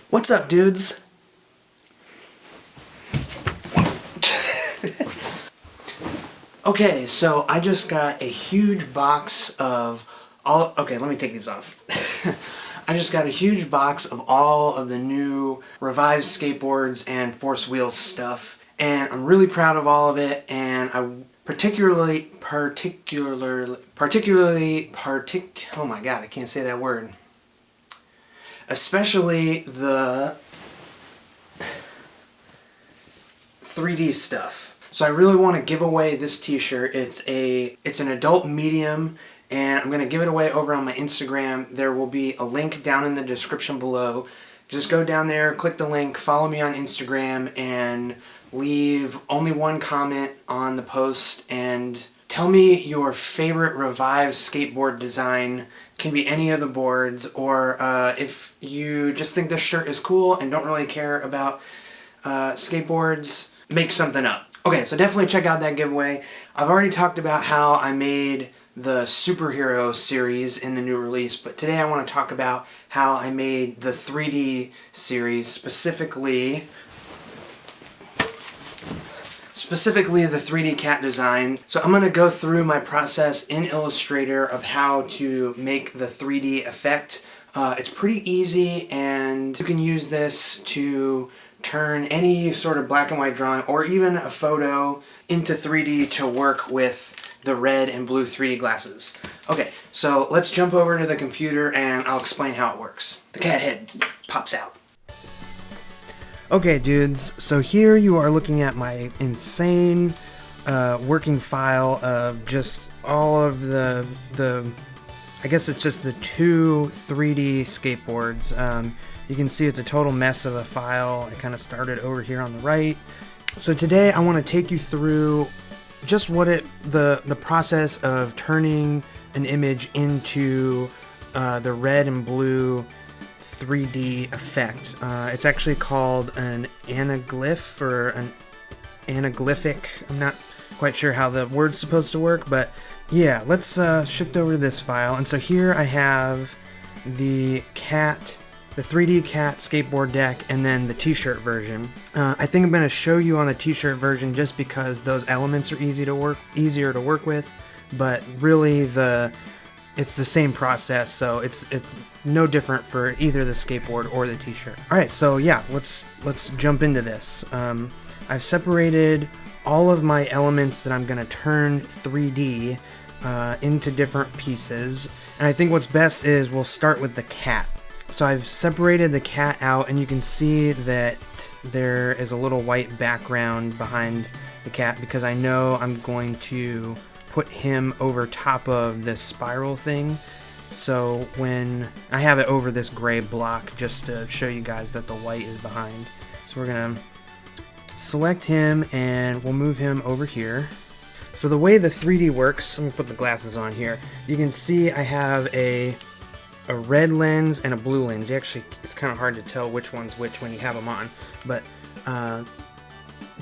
What's up, dudes? Okay, so I just got a huge box of all... Okay, let me take these off. I just got a huge box of all of the new Revive skateboards and Force Wheels stuff, and I'm really proud of all of it, and I particularly, oh my god, I can't say that word. Especially the 3D stuff. So I really want to give away this t-shirt. It's an adult medium, and I'm going to give it away over on my Instagram. There will be a link down in the description below. Just go down there, click the link, follow me on Instagram, and leave only one comment on the post, and tell me your favorite Revive skateboard design. Can be any of the boards, or if you just think this shirt is cool and don't really care about skateboards, make something up. Okay, so definitely check out that giveaway. I've already talked about how I made the superhero series in the new release, but today I want to talk about how I made the 3D series, specifically the 3D cat design. So I'm going to go through my process in Illustrator of how to make the 3D effect. It's pretty easy, and you can use this to turn any sort of black and white drawing or even a photo into 3D to work with the red and blue 3D glasses. Okay, so let's jump over to the computer and I'll explain how it works. The cat head pops out. Okay, dudes, so here you are looking at my insane working file of just all of the I guess it's just the two 3D skateboards. You can see it's a total mess of a file. I kind of started over here on the right. So today I want to take you through just what the process of turning an image into the red and blue 3D effect. It's actually called an anaglyph or an anaglyphic. I'm not quite sure how the word's supposed to work, but yeah, let's shift over to this file. And so here I have the 3D cat skateboard deck, and then the t-shirt version. I think I'm going to show you on the t-shirt version just because those elements are easier to work with, but really it's the same process, so it's no different for either the skateboard or the t-shirt. Alright, so yeah, let's jump into this. I've separated all of my elements that I'm going to turn 3D into different pieces, and I think what's best is we'll start with the cat. So I've separated the cat out, and you can see that there is a little white background behind the cat because I know I'm going to put him over top of this spiral thing. So when I have it over this gray block just to show you guys that the white is behind. So we're gonna select him and we'll move him over here. So the way the 3D works, let me put the glasses on here. You can see I have a red lens and a blue lens. Actually, it's kind of hard to tell which one's which when you have them on, but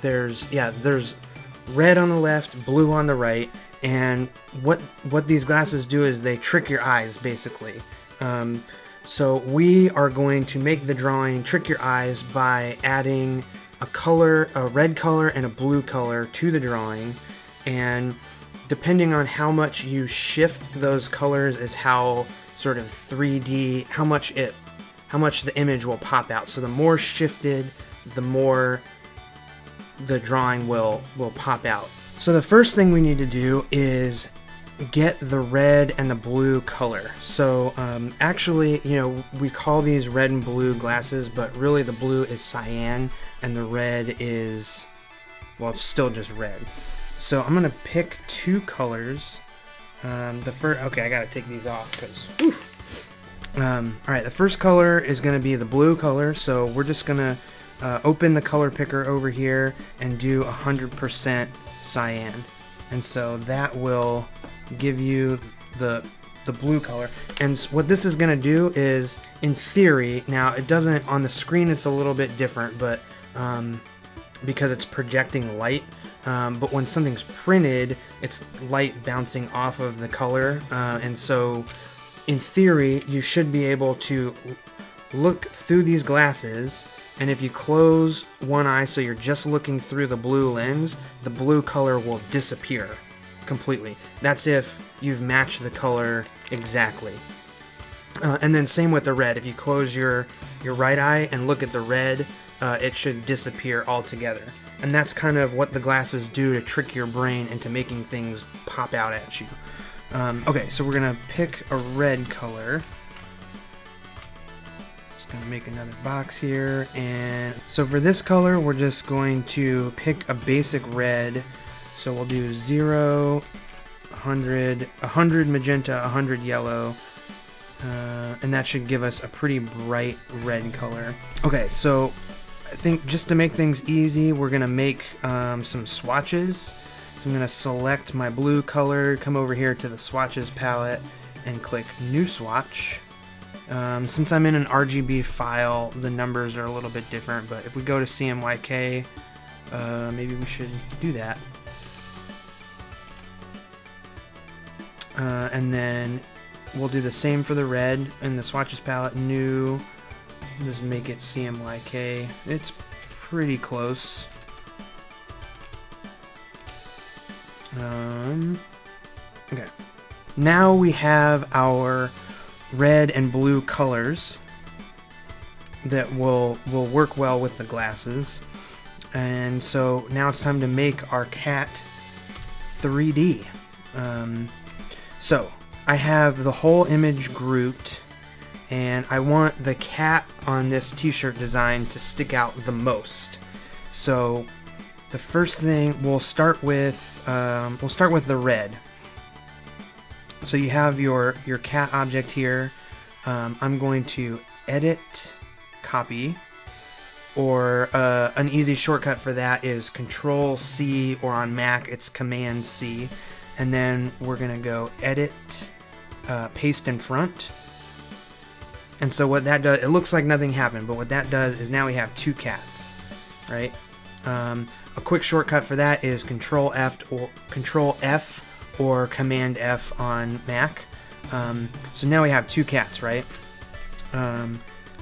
there's red on the left, blue on the right, and what these glasses do is they trick your eyes, basically. So we are going to make the drawing trick your eyes by adding a red color and a blue color to the drawing, and depending on how much you shift those colors is how sort of 3D, how much the image will pop out. So the more shifted, the more the drawing will pop out. So the first thing we need to do is get the red and the blue color. So actually, we call these red and blue glasses, but really the blue is cyan and the red is, well, it's still just red. So I'm gonna pick two colors. Okay, I gotta take these off because, alright, the first color is gonna be the blue color, so we're just gonna open the color picker over here and do 100% cyan. And so that will give you the blue color. And what this is gonna do is, in theory, now it doesn't, on the screen it's a little bit different, but because it's projecting light, but when something's printed, it's light bouncing off of the color, and so in theory you should be able to look through these glasses, and if you close one eye so you're just looking through the blue lens, the blue color will disappear completely. That's if you've matched the color exactly. And then same with the red. If you close your right eye and look at the red, it should disappear altogether. And that's kind of what the glasses do to trick your brain into making things pop out at you. Okay, so we're gonna pick a red color. Just gonna make another box here, and so for this color, we're just going to pick a basic red. So we'll do 0, 100 magenta, 100 yellow, and that should give us a pretty bright red color. Okay, so I think just to make things easy, we're gonna make some swatches. So I'm gonna select my blue color, come over here to the swatches palette, and click New Swatch. Since I'm in an RGB file, the numbers are a little bit different, but if we go to CMYK, maybe we should do that. And then we'll do the same for the red in the swatches palette, new, just make it CMYK. It's pretty close. Okay. Now we have our red and blue colors that will work well with the glasses. And so now it's time to make our cat 3D. So I have the whole image grouped, and I want the cat on this t-shirt design to stick out the most. So the first thing, we'll start with the red. So you have your cat object here. I'm going to edit, copy, or an easy shortcut for that is Control C, or on Mac it's Command C. And then we're gonna go edit, paste in front. And so what that does, it looks like nothing happened, but what that does is now we have two cats, right? A quick shortcut for that is Control F or Command F on Mac. So now we have two cats, right?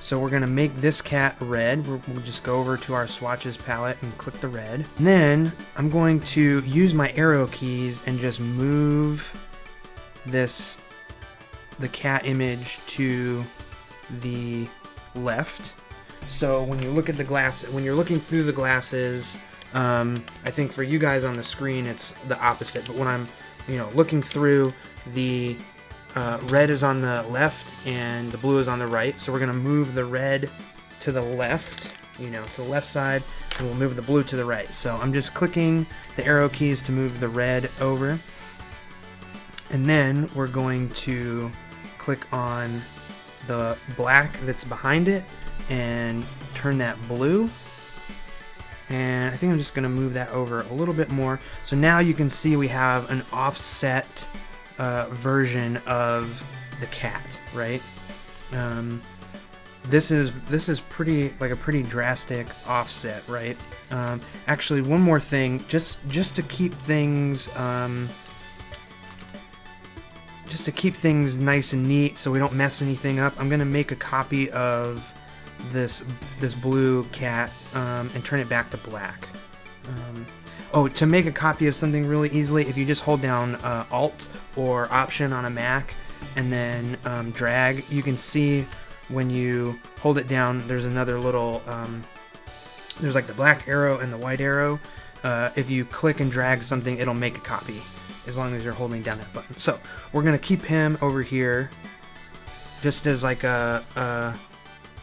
So we're gonna make this cat red. We'll just go over to our swatches palette and click the red. And then I'm going to use my arrow keys and just move the cat image to the left. So when you look at the glass, when you're looking through the glasses, I think for you guys on the screen it's the opposite. But when I'm, looking through, the red is on the left and the blue is on the right. So we're gonna move the red to the left, to the left side, and we'll move the blue to the right. So I'm just clicking the arrow keys to move the red over. And then we're going to click on the black that's behind it and turn that blue. And I think I'm just going to move that over a little bit more. So now you can see we have an offset version of the cat, right? This is pretty, like a pretty drastic offset, right? Actually, one more thing, just to keep things nice and neat, so we don't mess anything up, I'm gonna make a copy of this blue cat and turn it back to black. To make a copy of something really easily, if you just hold down Alt or Option on a Mac and then drag, you can see when you hold it down, there's another little, there's like the black arrow and the white arrow. If you click and drag something, it'll make a copy, as long as you're holding down that button. So we're gonna keep him over here, just as like a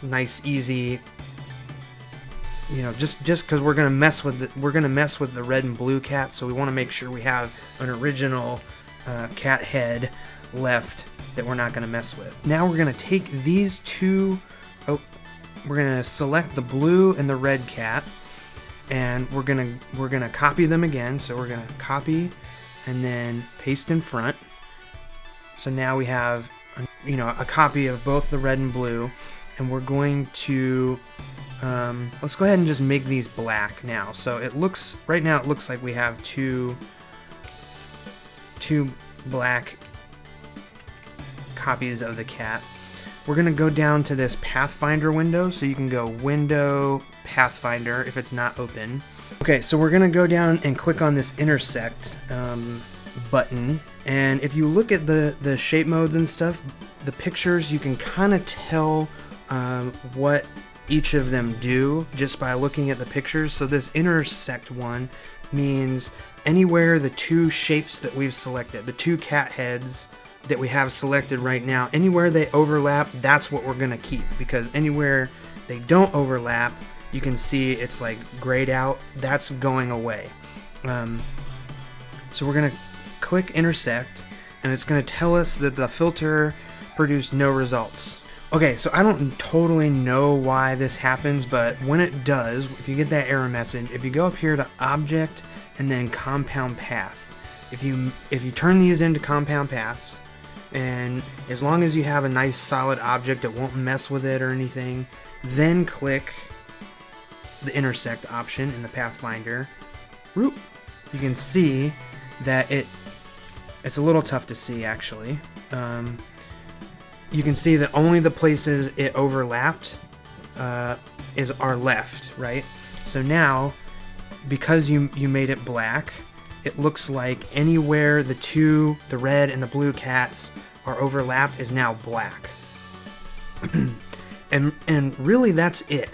nice, easy, just because we're gonna mess with the red and blue cat, so we want to make sure we have an original cat head left that we're not gonna mess with. Now we're gonna take these two. We're gonna select the blue and the red cat, and we're gonna copy them again. So we're gonna copy and then paste in front. So now we have a copy of both the red and blue, and we're going to let's go ahead and just make these black now. So right now it looks like we have two black copies of the cat. we're going to go down to this Pathfinder window, so you can go Window, Pathfinder if it's not open. Okay, so we're going to go down and click on this intersect button, and if you look at the shape modes and stuff, the pictures, you can kind of tell what each of them do just by looking at the pictures. So this intersect one means anywhere the two shapes that we've selected, the two cat heads that we have selected right now, anywhere they overlap, that's what we're gonna keep, because anywhere they don't overlap, you can see it's like grayed out, that's going away. So we're gonna click intersect, and it's gonna tell us that the filter produced no results. Okay, so I don't totally know why this happens, but when it does, if you get that error message, if you go up here to Object and then Compound Path, if you turn these into compound paths, and as long as you have a nice solid object, it won't mess with it or anything, then click the intersect option in the Pathfinder, you can see that it's a little tough to see actually. You can see that only the places it overlapped are left, right? So now, because you made it black, it looks like anywhere the red and the blue cats are overlapped is now black. and really that's it.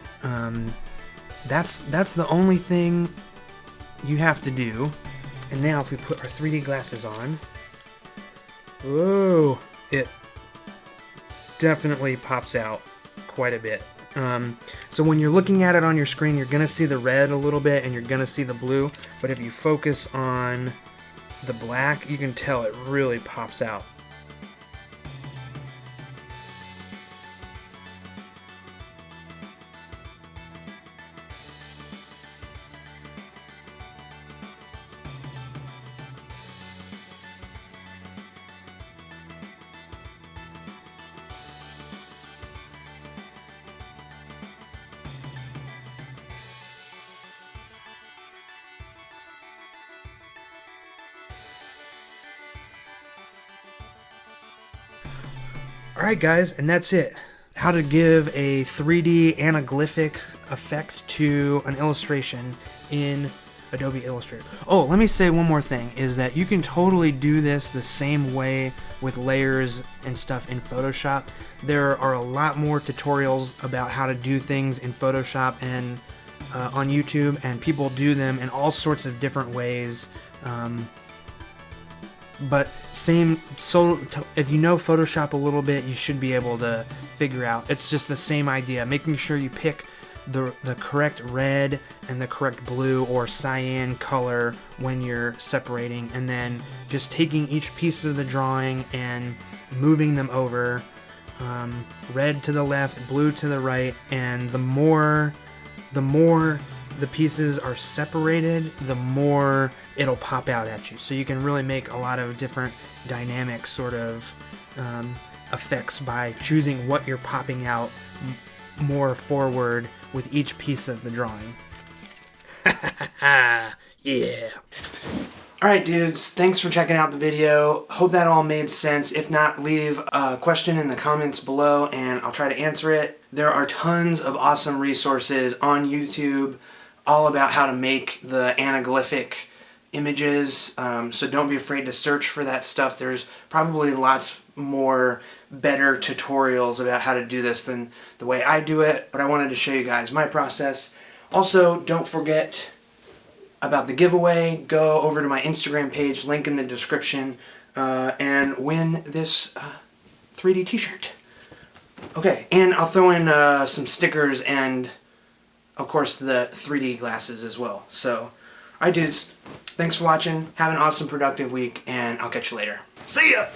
That's the only thing you have to do. And now if we put our 3D glasses on, whoa, it definitely pops out quite a bit. So when you're looking at it on your screen, you're gonna see the red a little bit and you're gonna see the blue, but if you focus on the black, you can tell it really pops out. Alright guys, and that's it. How to give a 3D anaglyphic effect to an illustration in Adobe Illustrator. Oh, let me say one more thing, is that you can totally do this the same way with layers and stuff in Photoshop. There are a lot more tutorials about how to do things in Photoshop and on YouTube, and people do them in all sorts of different ways. But if you know Photoshop a little bit, you should be able to figure out. It's just the same idea, making sure you pick the correct red and the correct blue or cyan color when you're separating, and then just taking each piece of the drawing and moving them over, red to the left, blue to the right, and the more the pieces are separated, the more it'll pop out at you. So you can really make a lot of different dynamic sort of effects by choosing what you're popping out more forward with each piece of the drawing. Yeah. Alright dudes, thanks for checking out the video. Hope that all made sense. If not, leave a question in the comments below and I'll try to answer it. There are tons of awesome resources on YouTube all about how to make the anaglyphic images, so don't be afraid to search for that stuff. There's probably lots more better tutorials about how to do this than the way I do it, but I wanted to show you guys my process. Also, don't forget about the giveaway. Go over to my Instagram page, link in the description, and win this 3D t-shirt. Okay, and I'll throw in some stickers and, of course, the 3D glasses as well. So, alright dudes, thanks for watching, have an awesome productive week, and I'll catch you later. See ya!